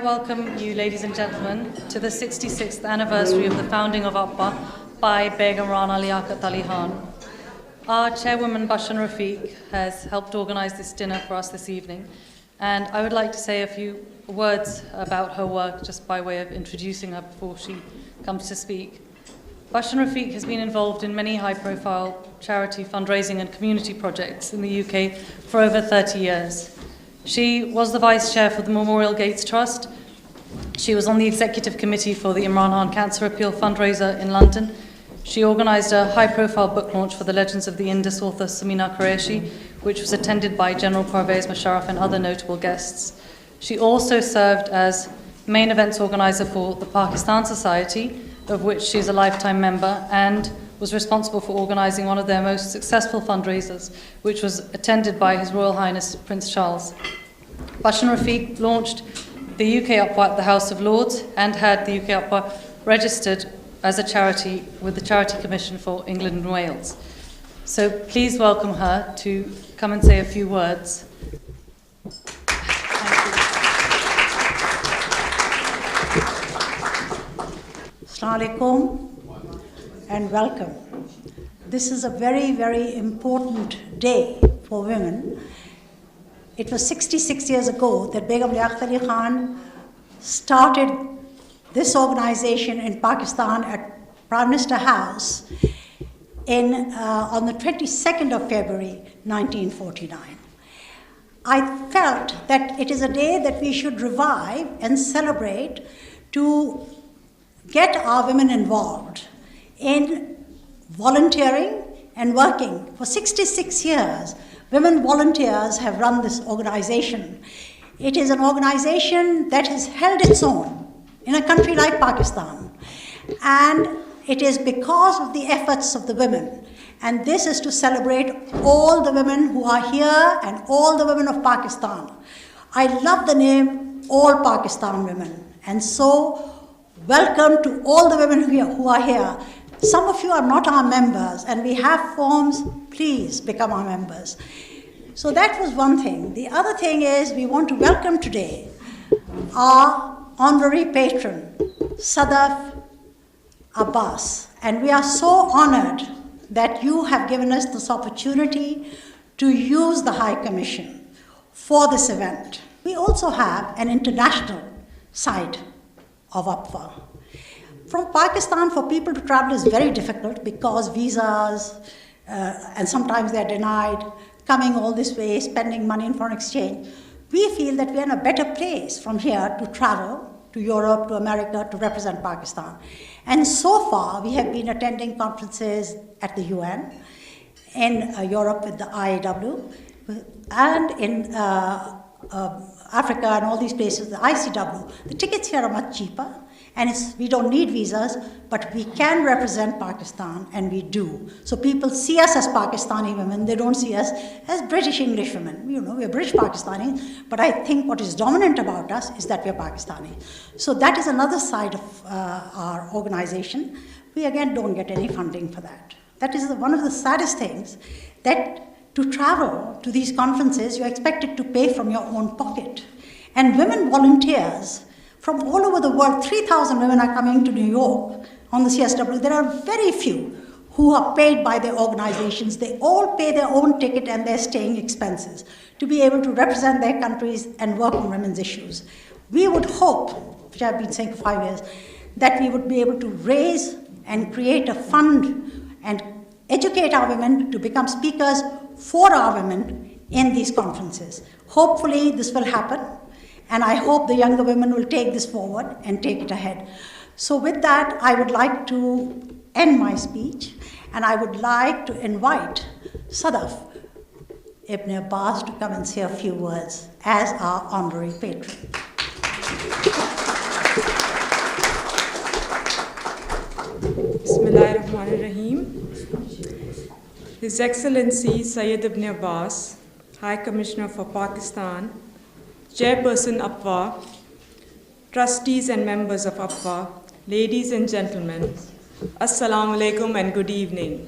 welcome you, ladies and gentlemen, to the 66th anniversary of the founding of APPA by Begum Rana Liaquat Ali Khan. Our chairwoman, Bashan Rafiq, has helped organize this dinner for us this evening, and I would like to say a few words about her work just by way of introducing her before she comes to speak. Bashan Rafiq has been involved in many high-profile charity fundraising and community projects in the UK for over 30 years. She was the Vice Chair for the Memorial Gates Trust. She was on the Executive Committee for the Imran Khan Cancer Appeal fundraiser in London. She organised a high-profile book launch for the Legends of the Indus author Samina Qureshi, which was attended by General Parvez Musharraf and other notable guests. She also served as main events organiser for the Pakistan Society, of which she is a lifetime member, and was responsible for organising one of their most successful fundraisers, which was attended by His Royal Highness Prince Charles. Bashan Rafiq launched the UK APPA at the House of Lords and had the UK APPA registered as a charity with the Charity Commission for England and Wales. So please welcome her to come and say a few words. Assalamu alaikum and welcome. This is a very, very important day for women. It was 66 years ago that Begum Liaquat Ali Khan started this organization in Pakistan at Prime Minister House on the 22nd of February 1949. I felt that it is a day that we should revive and celebrate to get our women involved in volunteering and working. For 66 years, women volunteers have run this organization. It is an organization that has held its own in a country like Pakistan. And it is because of the efforts of the women. And this is to celebrate all the women who are here and all the women of Pakistan. I love the name All Pakistan Women. And so, welcome to all the women who are here. Some of you are not our members, and we have forms. Please become our members. So that was one thing. The other thing is we want to welcome today our honorary patron, Sadaf Abbas. And we are so honored that you have given us this opportunity to use the High Commission for this event. We also have an international side of APPA. From Pakistan, for people to travel is very difficult because visas, and sometimes they're denied, coming all this way, spending money in foreign exchange. We feel that we're in a better place from here to travel to Europe, to America, to represent Pakistan. And so far, we have been attending conferences at the UN, in Europe with the IAW, and in Africa and all these places, the ICW. The tickets here are much cheaper, and we don't need visas, but we can represent Pakistan, and we do. So people see us as Pakistani women, they don't see us as British English women. You know, we're British Pakistani, but I think what is dominant about us is that we're Pakistani. So that is another side of our organization. We again don't get any funding for that. That is one of the saddest things, that to travel to these conferences, you're expected to pay from your own pocket. And women volunteers from all over the world, 3,000 women are coming to New York on the CSW. There are very few who are paid by their organizations. They all pay their own ticket and their staying expenses to be able to represent their countries and work on women's issues. We would hope, which I've been saying for 5 years, that we would be able to raise and create a fund and educate our women to become speakers for our women in these conferences. Hopefully this will happen. And I hope the younger women will take this forward and take it ahead. So with that, I would like to end my speech, and I would like to invite Sadaf Ibn Abbas to come and say a few words as our honorary patron. Bismillahirrahmanirrahim. His Excellency Syed Ibn Abbas, High Commissioner for Pakistan, Chairperson APPA, trustees and members of APPA, ladies and gentlemen, Assalamu alaikum and good evening.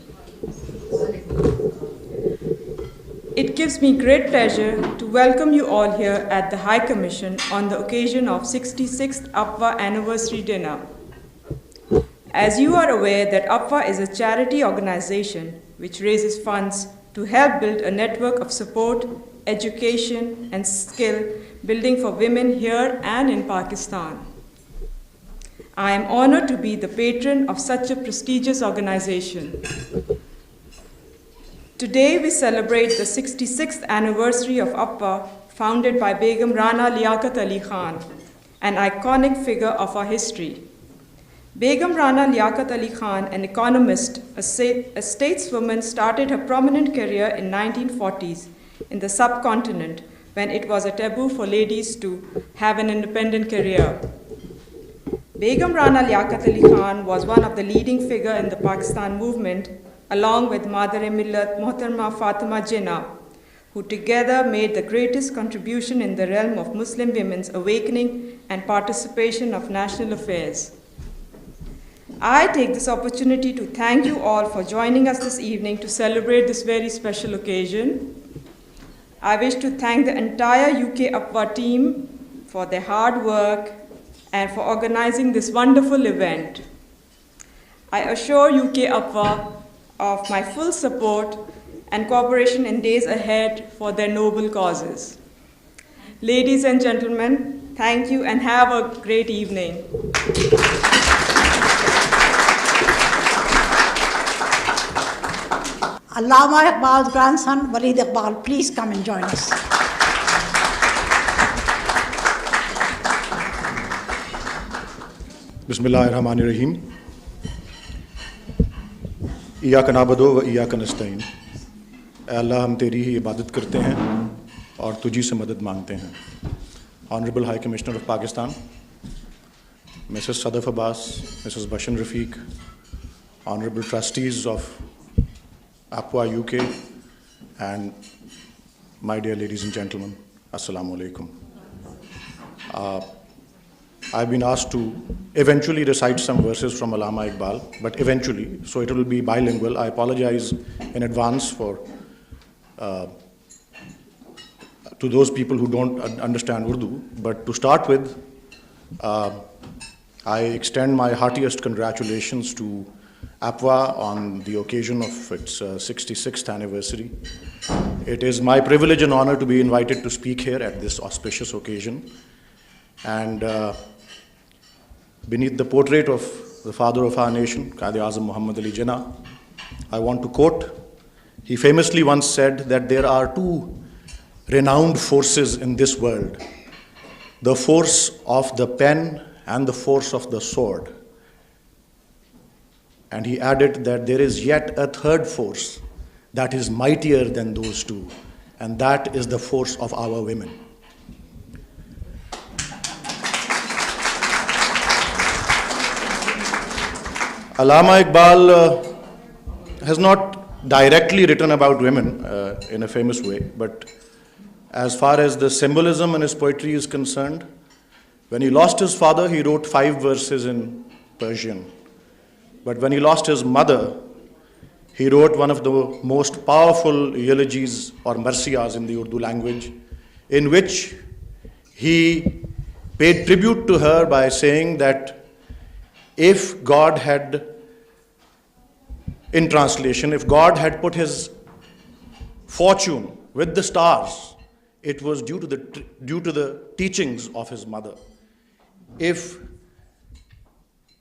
It gives me great pleasure to welcome you all here at the High Commission on the occasion of 66th APWA Anniversary Dinner. As you are aware that APWA is a charity organization which raises funds to help build a network of support, education, and skill building for women here and in Pakistan. I am honored to be the patron of such a prestigious organization. Today we celebrate the 66th anniversary of APWA, founded by Begum Rana Liaquat Ali Khan, an iconic figure of our history. Begum Rana Liaquat Ali Khan, an economist, a stateswoman, started her prominent career in 1940s in the subcontinent when it was a taboo for ladies to have an independent career. Begum Rana Liaquat Ali Khan was one of the leading figures in the Pakistan movement, along with Mother-e-Millat Mohtarma Fatima Jinnah, who together made the greatest contribution in the realm of Muslim women's awakening and participation of national affairs. I take this opportunity to thank you all for joining us this evening to celebrate this very special occasion. I wish to thank the entire UK APWA team for their hard work and for organizing this wonderful event. I assure UK APWA of my full support and cooperation in days ahead for their noble causes. Ladies and gentlemen, thank you and have a great evening. Allama Iqbal's grandson, Walid Iqbal, please come and join us. Bismillahirrahmanirrahim. इयाक नाबदो व इयाक नस्तईन। ऐ अल्लाह हम तेरी ही इबादत करते हैं और तुझी से मदद मांगते हैं। Honorable High Commissioner of Pakistan, Mrs. Sadaf Abbas, Mrs. Bashan Rafiq, Honorable Trustees of APWA UK, and my dear ladies and gentlemen, Assalamu alaikum. I've been asked to eventually recite some verses from Allama Iqbal, but eventually, so it will be bilingual. I apologize in advance for to those people who don't understand Urdu. But to start with, I extend my heartiest congratulations to APWA on the occasion of its 66th anniversary. It is my privilege and honor to be invited to speak here at this auspicious occasion. And beneath the portrait of the father of our nation, Quaid-e-Azam Muhammad Ali Jinnah, I want to quote. He famously once said that there are two renowned forces in this world, the force of the pen and the force of the sword. And he added that there is yet a third force that is mightier than those two, and that is the force of our women. Allama Iqbal has not directly written about women in a famous way, but as far as the symbolism in his poetry is concerned, when he lost his father, he wrote 5 verses in Persian. But when he lost his mother, he wrote one of the most powerful eulogies or marsiyas in the Urdu language, in which he paid tribute to her by saying that if God had, in translation, if God had put his fortune with the stars, it was due to the teachings of his mother. If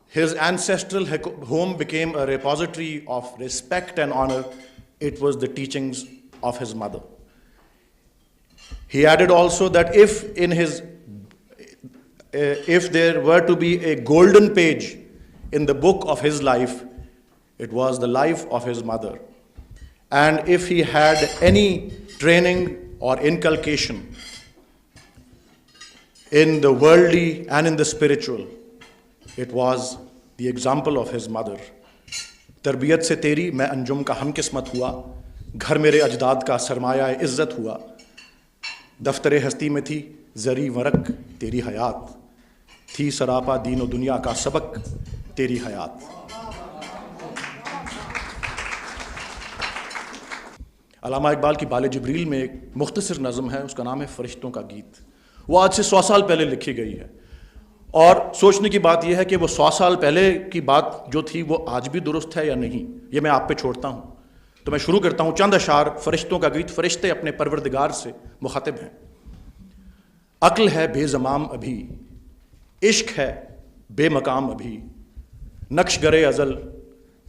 his ancestral home became a repository of respect and honor, it was the teachings of his mother. He added also that if there were to be a golden page in the book of his life, it was the life of his mother. And if he had any training or inculcation in the worldly and in the spiritual, it was the example of his mother. तरबियत से तेरी मैं अंजुम का हमकिस्मत हुआ, घर मेरे अजदाद का सरमाया इज्जत हुआ, दफ्तरे हस्ती में थी जरी वरक तेरी हयात, थी सरापा दीन और दुनिया का सबक तेरी हयात. علامہ اقبال کی بال جبریل میں ایک مختصر نظم ہے، اس کا نام ہے فرشتوں کا گیت. وہ آج سے 100 سال پہلے لکھی گئی ہے، اور سوچنے کی بات یہ ہے کہ وہ 100 سال پہلے کی بات جو تھی وہ آج بھی درست ہے یا نہیں، یہ میں آپ پہ چھوڑتا ہوں. تو میں شروع کرتا ہوں چند اشعار فرشتوں کا گیت. فرشتے اپنے پروردگار سے مخاطب ہیں. عقل ہے بے زمام ابھی، عشق ہے بے مقام ابھی، نقش گرے ازل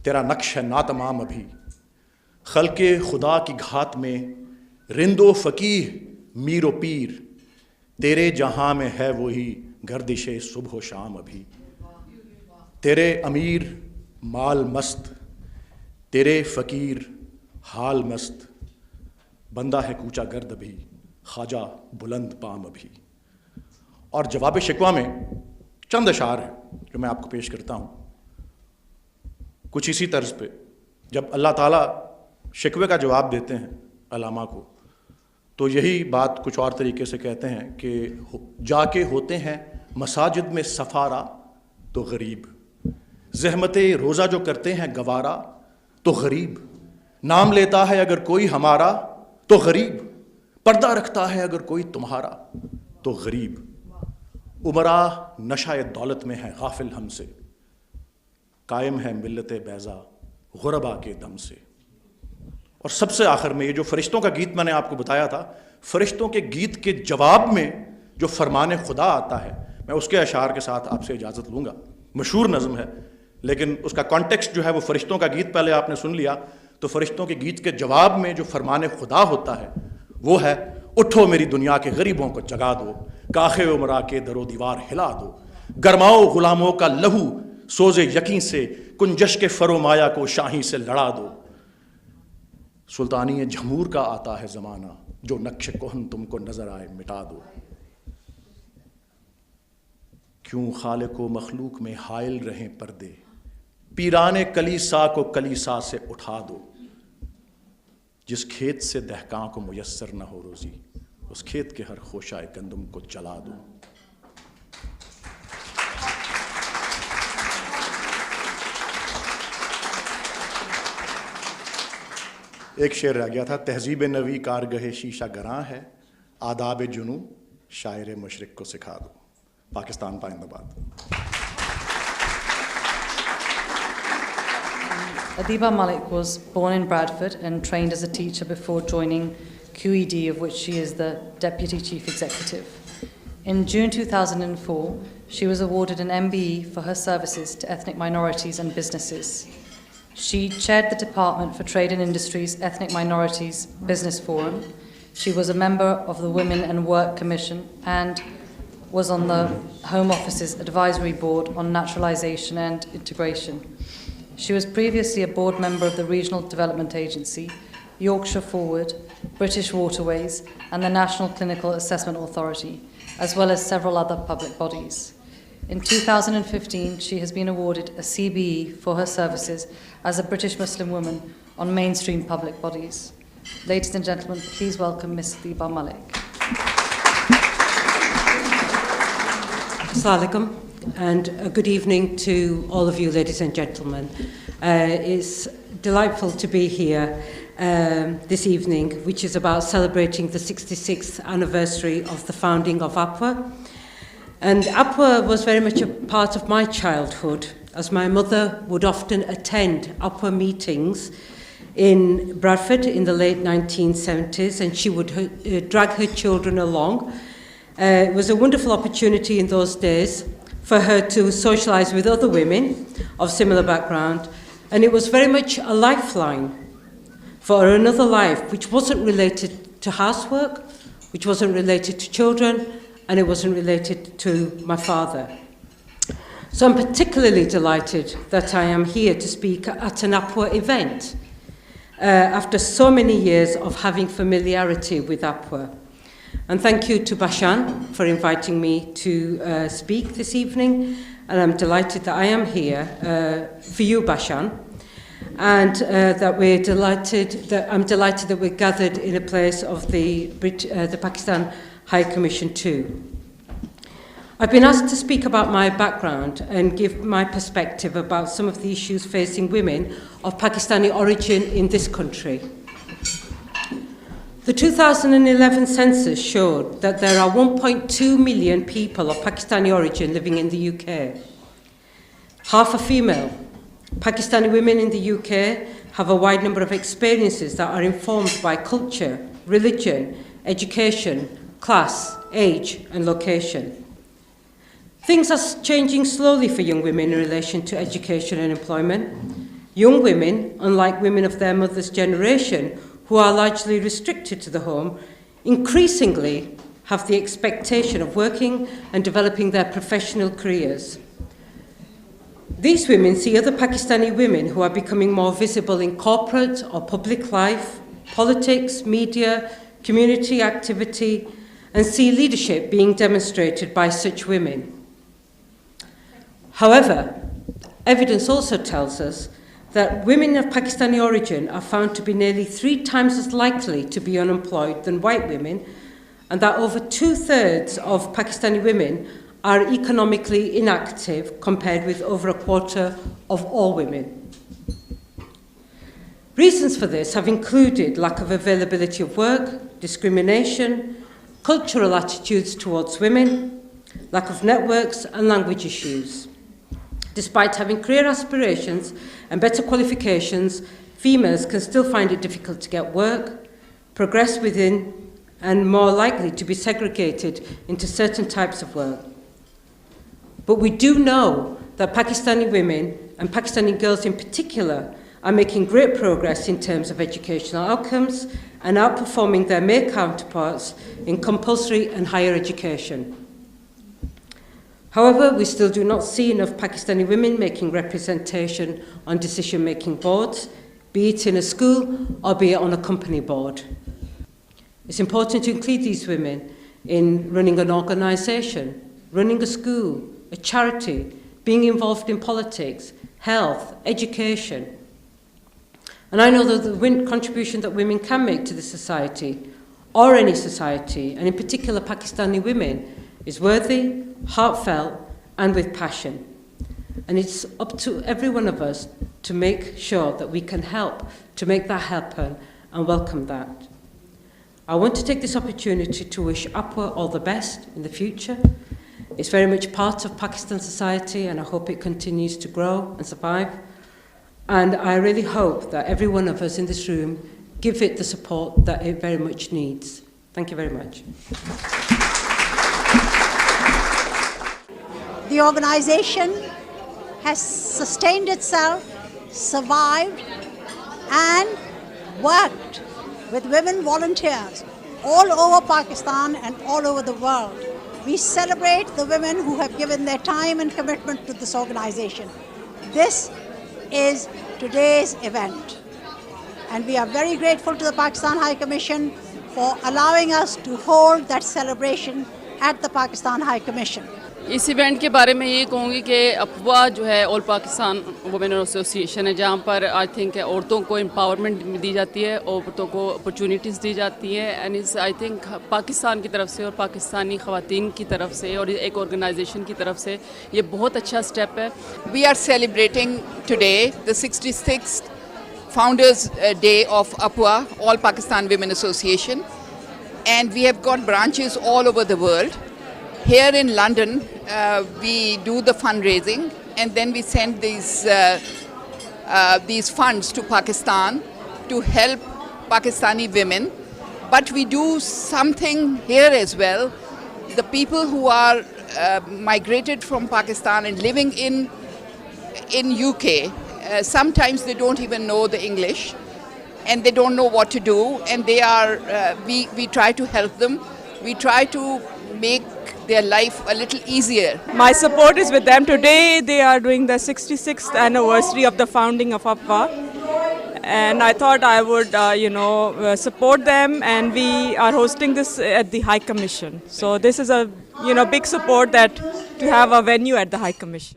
تیرا نقش ہے ناتمام ابھی. خلق خدا کی گھات میں رند و فقیہ میر و پیر، تیرے جہاں میں ہے وہی گردش صبح و شام ابھی. تیرے امیر مال مست، تیرے فقیر حال مست، بندہ ہے کوچا گرد ابھی، خواجہ بلند پام ابھی. اور جواب شکوہ میں چند اشعار ہیں جو میں آپ کو پیش کرتا ہوں کچھ اسی طرز پہ. جب اللہ تعالیٰ شکوے کا جواب دیتے ہیں علامہ کو تو یہی بات کچھ اور طریقے سے کہتے ہیں کہ جا کے ہوتے ہیں مساجد میں سفارا تو غریب، زحمت روزہ جو کرتے ہیں گوارا تو غریب، نام لیتا ہے اگر کوئی ہمارا تو غریب، پردہ رکھتا ہے اگر کوئی تمہارا تو غریب. عمرا نشہ دولت میں ہے غافل ہم سے، قائم ہے ملت بیضا غربا کے دم سے. اور سب سے آخر میں یہ جو فرشتوں کا گیت میں نے آپ کو بتایا تھا، فرشتوں کے گیت کے جواب میں جو فرمان خدا آتا ہے، میں اس کے اشعار کے ساتھ آپ سے اجازت لوں گا. مشہور نظم ہے لیکن اس کا کانٹیکسٹ جو ہے وہ فرشتوں کا گیت پہلے آپ نے سن لیا، تو فرشتوں کے گیت کے جواب میں جو فرمان خدا ہوتا ہے وہ ہے اٹھو میری دنیا کے غریبوں کو جگا دو، کاخ عمرا کے در و دیوار ہلا دو، گرماؤ غلاموں کا لہو سوز یقین سے، کنجش کے فرومایا کو شاہی سے لڑا دو. سلطانی جھمور کا آتا ہے زمانہ، جو نقش کہن تم کو نظر آئے مٹا دو. کیوں خالق و مخلوق میں حائل رہیں پردے، پیران کلیسا کو کلیسا سے اٹھا دو. جس کھیت سے دہقاں کو میسر نہ ہو روزی، اس کھیت کے ہر خوشہ گندم کو جلا دو. ایک شعر رہ گیا تھا، تہذیب نوی کارگہ شیشہ گراں ہے، آداب جنوں شاعر مشرق کو سکھا دو. پاکستان پائندہ باد. Adiba Malik was born in Bradford and trained as a teacher before joining QED, of which she is the Deputy Chief Executive. In June 2004, she was awarded an MBE for her services to ethnic minorities and businesses. She chaired the Department for Trade and Industry's Ethnic Minorities Business Forum. She was a member of the Women and Work Commission and was on the Home Office's Advisory Board on Naturalisation and Integration. She was previously a board member of the Regional Development Agency, Yorkshire Forward, British Waterways, and the National Clinical Assessment Authority, as well as several other public bodies. In 2015, she has been awarded a CBE for her services as a British Muslim woman on mainstream public bodies. Ladies and gentlemen, please welcome Ms. Adiba Malik. Assalamu alaikum, and a good evening to all of you, ladies and gentlemen. It's delightful to be here this evening, which is about celebrating the 66th anniversary of the founding of APWA. And APWA was very much a part of my childhood, as my mother would often attend APWA meetings in Bradford in the late 1970s, and she would drag her children along. It was a wonderful opportunity in those days for her to socialise with other women of similar background, and it was very much a lifeline for another life which wasn't related to housework, which wasn't related to children, and it wasn't related to my father. So I'm particularly delighted that I am here to speak at an APWA event after so many years of having familiarity with APWA. And thank you to Bashan for inviting me to speak this evening, and I'm delighted that I am here for you, Bashan, and I'm delighted that we're gathered in a place of the Pakistan High Commission too. I've been asked to speak about my background and give my perspective about some of the issues facing women of Pakistani origin in this country. The 2011 census showed that there are 1.2 million people of Pakistani origin living in the UK. Half are female. Pakistani women in the UK have a wide number of experiences that are informed by culture, religion, education, class, age, and location. Things are changing slowly for young women in relation to education and employment. Young women, unlike women of their mother's generation, who are largely restricted to the home, increasingly have the expectation of working and developing their professional careers. These women see other Pakistani women who are becoming more visible in corporate or public life, politics, media, community activity, and see leadership being demonstrated by such women. However, evidence also tells us that women of Pakistani origin are found to be nearly 3 times as likely to be unemployed than white women, and that over 2/3 of Pakistani women are economically inactive compared with over 1/4 of all women. Reasons for this have included lack of availability of work, discrimination, cultural attitudes towards women, lack of networks, and language issues. Despite having career aspirations and better qualifications, females can still find it difficult to get work, progress within, and more likely to be segregated into certain types of work. But we do know that Pakistani women, and Pakistani girls in particular, are making great progress in terms of educational outcomes and outperforming their male counterparts in compulsory and higher education. However, we still do not see enough Pakistani women making representation on decision-making boards, be it in a school or be it on a company board. It's important to include these women in running an organisation, running a school, a charity, being involved in politics, health, education. And I know that the contribution that women can make to the society, or any society, and in particular Pakistani women, is worthy, heartfelt, and with passion. And it's up to every one of us to make sure that we can help to make that happen and welcome that. I want to take this opportunity to wish APWA all the best in the future. It's very much part of Pakistan society, and I hope it continues to grow and survive. And I really hope that every one of us in this room give it the support that it very much needs. Thank you very much. The organization has sustained itself, survived, and worked with women volunteers all over Pakistan and all over the world. We celebrate the women who have given their time and commitment to this organization. This is today's event, and we are very grateful to the Pakistan High Commission for allowing us to hold that celebration at the Pakistan High Commission. इस event के बारे में ये कहूँगी कि अफवाह जो है ऑल पाकिस्तान वुमेन एसोसिएशन है, जहाँ पर आई थिंक औरतों को एम्पावरमेंट दी जाती है, औरतों को अपॉर्चुनिटीज़ दी जाती हैं, एंड इस आई थिंक पाकिस्तान की तरफ से और पाकिस्तानी ख़वातीन की तरफ से और एक ऑर्गेनाइजेशन की तरफ से ये बहुत अच्छा स्टेप है. We are celebrating today the 66th Founders Day of APWA, All Pakistan Women Association, and we have got branches all over the world. Here in London, we do the fundraising, and then we send these funds to Pakistan to help Pakistani women. But we do something here as well. The people who are migrated from Pakistan and living in UK, sometimes they don't even know the English, and they don't know what to do, and they are. We try to help them. We try to make their life a little easier. My support is with them. Today they are doing the 66th anniversary of the founding of APWA, and I thought I would support them, and we are hosting this at the High Commission. So this is a big support that to have a venue at the High Commission.